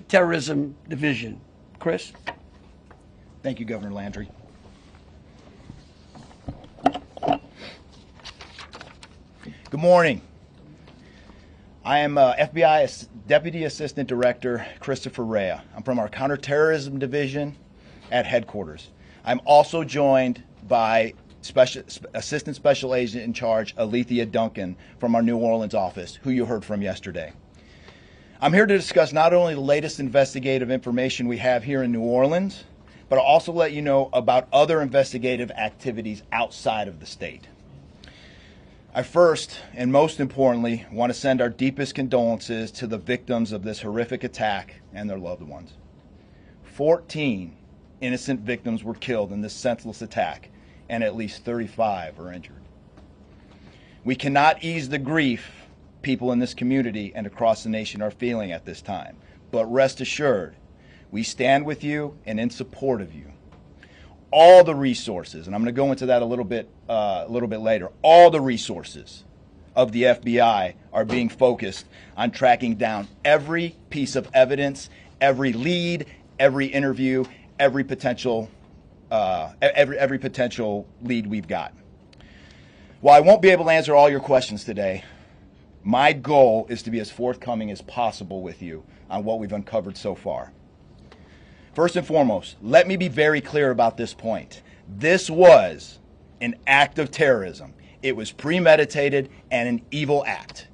Terrorism Division. Chris? Thank you, Governor Landry. Good morning. I am FBI Deputy Assistant Director Christopher Rea. I'm from our Counterterrorism Division at headquarters. I'm also joined by Assistant Special Agent in Charge Alethea Duncan from our New Orleans office, who you heard from yesterday. I'm here to discuss not only the latest investigative information we have here in New Orleans, but I'll also let you know about other investigative activities outside of the state. I first, and most importantly, want to send our deepest condolences to the victims of this horrific attack and their loved ones. 14 innocent victims were killed in this senseless attack, and at least 35 are injured. We cannot ease the grief people in this community and across the nation are feeling at this time, but rest assured, we stand with you and in support of you. All the resources, and I'm going to go into that a little bit later, all the resources of the FBI are being focused on tracking down every piece of evidence, every lead, every interview, every potential lead we've got. While I won't be able to answer all your questions today, my goal is to be as forthcoming as possible with you on what we've uncovered so far. First and foremost, let me be very clear about this point. This was an act of terrorism. It was premeditated and an evil act.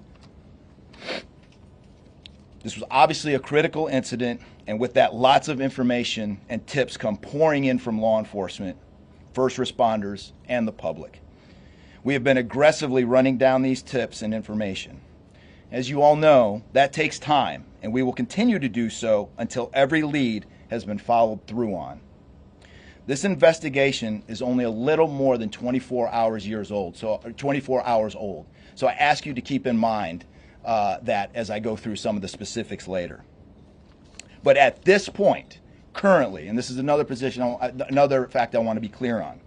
This was obviously a critical incident, and with that, lots of information and tips come pouring in from law enforcement, first responders, and the public. We have been aggressively running down these tips and information. As you all know, that takes time, and we will continue to do so until every lead has been followed through on. This investigation is only a little more than 24 hours old. So I ask you to keep in mind that as I go through some of the specifics later. But at this point, currently, and this is another fact I want to be clear on,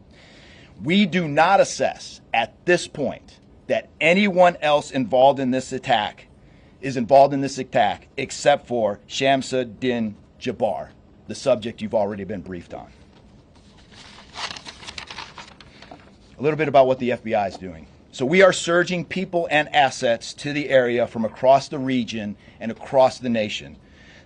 we do not assess at this point that anyone else involved in this attack except for Shamsud-Din Jabbar, the subject you've already been briefed on. A little bit about what the FBI is doing. So we are surging people and assets to the area from across the region and across the nation.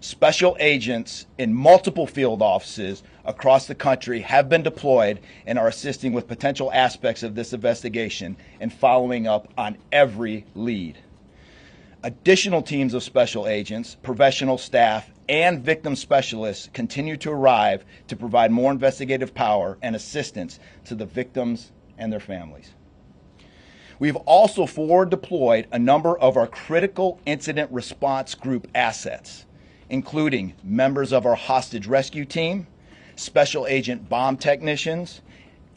Special agents in multiple field offices across the country have been deployed and are assisting with potential aspects of this investigation and following up on every lead. Additional teams of special agents, professional staff, and victim specialists continue to arrive to provide more investigative power and assistance to the victims and their families. We've also forward deployed a number of our critical incident response group assets, including members of our hostage rescue team, special agent bomb technicians,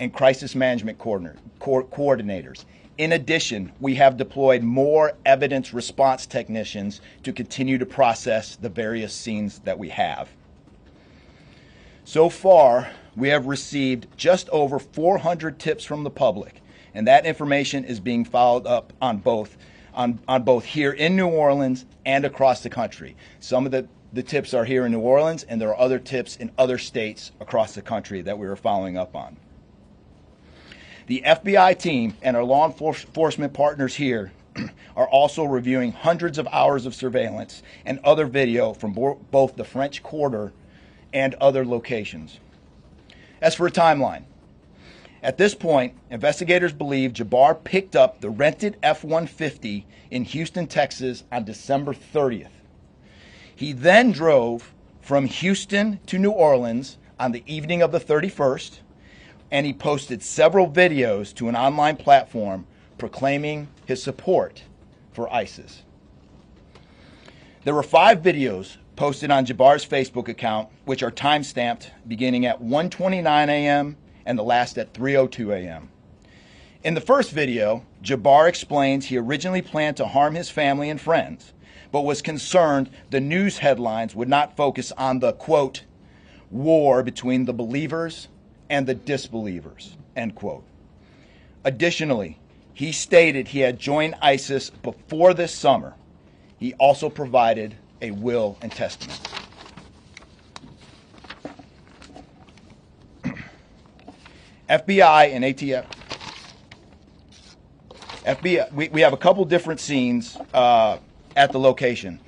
and crisis management coordinators. In addition, we have deployed more evidence response technicians to continue to process the various scenes that we have. So far, we have received just over 400 tips from the public, and that information is being followed up on both here in New Orleans and across the country. Some of the tips are here in New Orleans, and there are other tips in other states across the country that we are following up on. The FBI team and our law enforcement partners here are also reviewing hundreds of hours of surveillance and other video from both the French Quarter and other locations. As for a timeline, at this point, investigators believe Jabbar picked up the rented F-150 in Houston, Texas on December 30th. He then drove from Houston to New Orleans on the evening of the 31st, and he posted several videos to an online platform proclaiming his support for ISIS. There were 5 videos posted on Jabbar's Facebook account, which are time-stamped beginning at 1:29 a.m. and the last at 3:02 a.m. In the first video, Jabbar explains he originally planned to harm his family and friends, but was concerned the news headlines would not focus on the, quote, war between the believers and the disbelievers, end quote. Additionally, he stated he had joined ISIS before this summer. He also provided a will and testament. FBI and ATF. FBI, we have a couple different scenes at the location.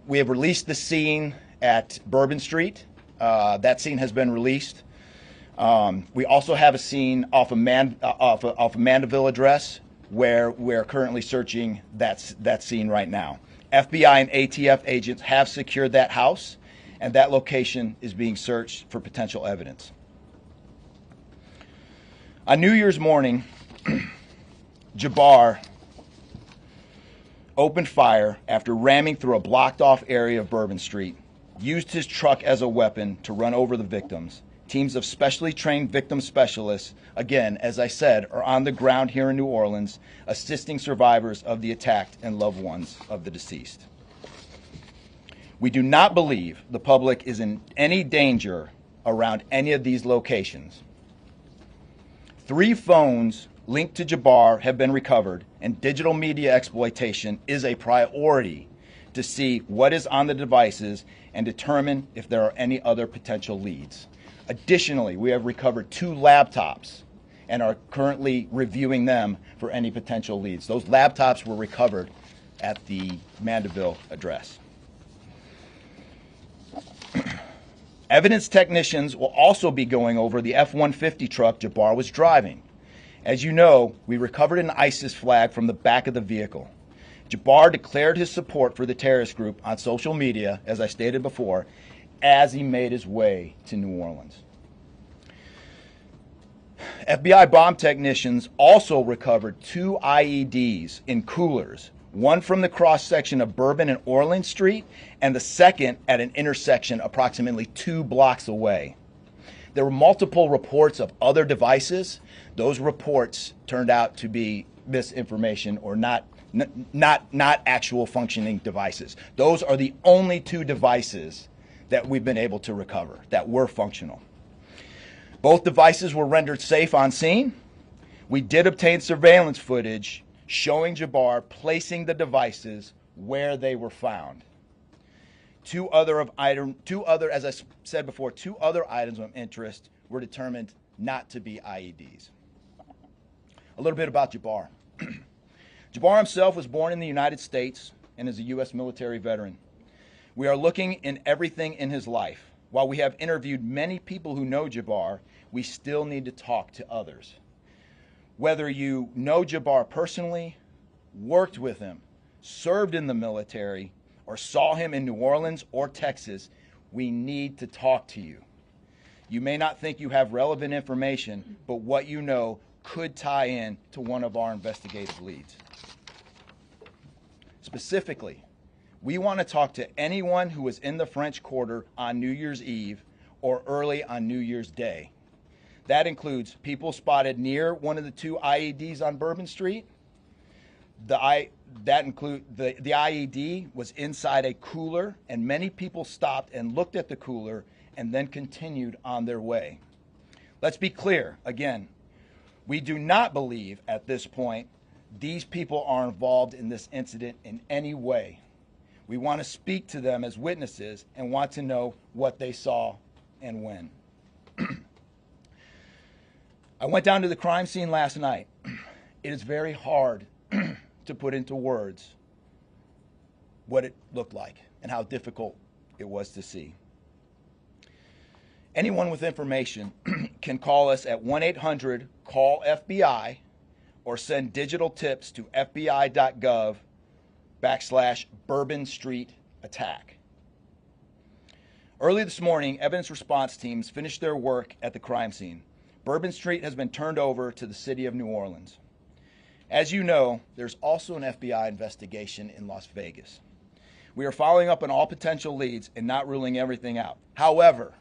We have released the scene at Bourbon Street. That scene has been released. We also have a scene off of Mandeville address where we're currently searching that scene right now. FBI and ATF agents have secured that house, and that location is being searched for potential evidence. On New Year's morning, Jabbar opened fire after ramming through a blocked-off area of Bourbon Street, used his truck as a weapon to run over the victims. Teams of specially trained victim specialists, again, as I said, are on the ground here in New Orleans, assisting survivors of the attacked and loved ones of the deceased. We do not believe the public is in any danger around any of these locations. 3 phones linked to Jabbar have been recovered, and digital media exploitation is a priority to see what is on the devices and determine if there are any other potential leads. Additionally, we have recovered 2 laptops and are currently reviewing them for any potential leads. Those laptops were recovered at the Mandeville address. Evidence technicians will also be going over the F-150 truck Jabbar was driving. As you know, we recovered an ISIS flag from the back of the vehicle. Jabbar declared his support for the terrorist group on social media, as I stated before, as he made his way to New Orleans. FBI bomb technicians also recovered 2 IEDs in coolers, one from the cross-section of Bourbon and Orleans Street, and the second at an intersection approximately 2 blocks away. There were multiple reports of other devices. Those reports turned out to be misinformation or not actual functioning devices. Those are the only 2 devices that we've been able to recover that were functional. Both devices were rendered safe on scene. We did obtain surveillance footage showing Jabbar placing the devices where they were found. Two other, as I said before, 2 other items of interest were determined not to be IEDs. A little bit about Jabbar. Jabbar himself was born in the United States and is a U.S. military veteran. We are looking in everything in his life. While we have interviewed many people who know Jabbar, we still need to talk to others. Whether you know Jabbar personally, worked with him, served in the military, or saw him in New Orleans or Texas, we need to talk to you. You may not think you have relevant information, but what you know could tie in to one of our investigative leads. Specifically, we want to talk to anyone who was in the French Quarter on New Year's Eve or early on New Year's Day. That includes people spotted near one of the 2 IEDs on Bourbon Street. The IED was inside a cooler, and many people stopped and looked at the cooler and then continued on their way. Let's be clear, again, we do not believe at this point these people are involved in this incident in any way. We want to speak to them as witnesses and want to know what they saw and when. I went down to the crime scene last night. It is very hard to put into words what it looked like and how difficult it was to see. Anyone with information can call us at 1-800-CALL-FBI or send digital tips to fbi.gov/Bourbon Street attack. Early this morning, evidence response teams finished their work at the crime scene. Bourbon Street has been turned over to the city of New Orleans. As you know, there's also an FBI investigation in Las Vegas. We are following up on all potential leads and not ruling everything out. However,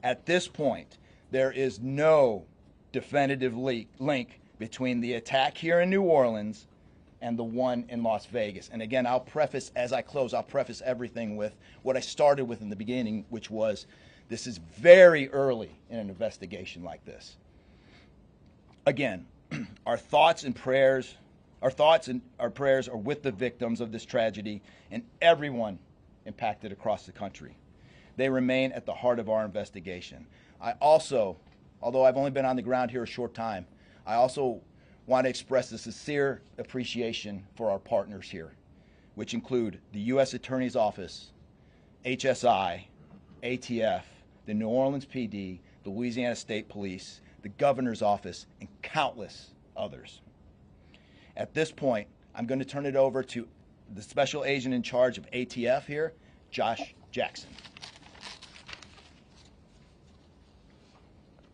at this point, there is no definitive link between the attack here in New Orleans and the one in Las Vegas. And again, I'll preface, as I close, I'll preface everything with what I started with in the beginning, which was this is very early in an investigation like this. Again, our thoughts and prayers are with the victims of this tragedy and everyone impacted across the country. They remain at the heart of our investigation. I also although I've only been on the ground here a short time, I also want to express a sincere appreciation for our partners here, which include the U.S. Attorney's Office, HSI, ATF, the New Orleans PD, the Louisiana State Police, the Governor's Office, and countless others. At this point, I'm going to turn it over to the Special Agent in charge of ATF here, Josh Jackson.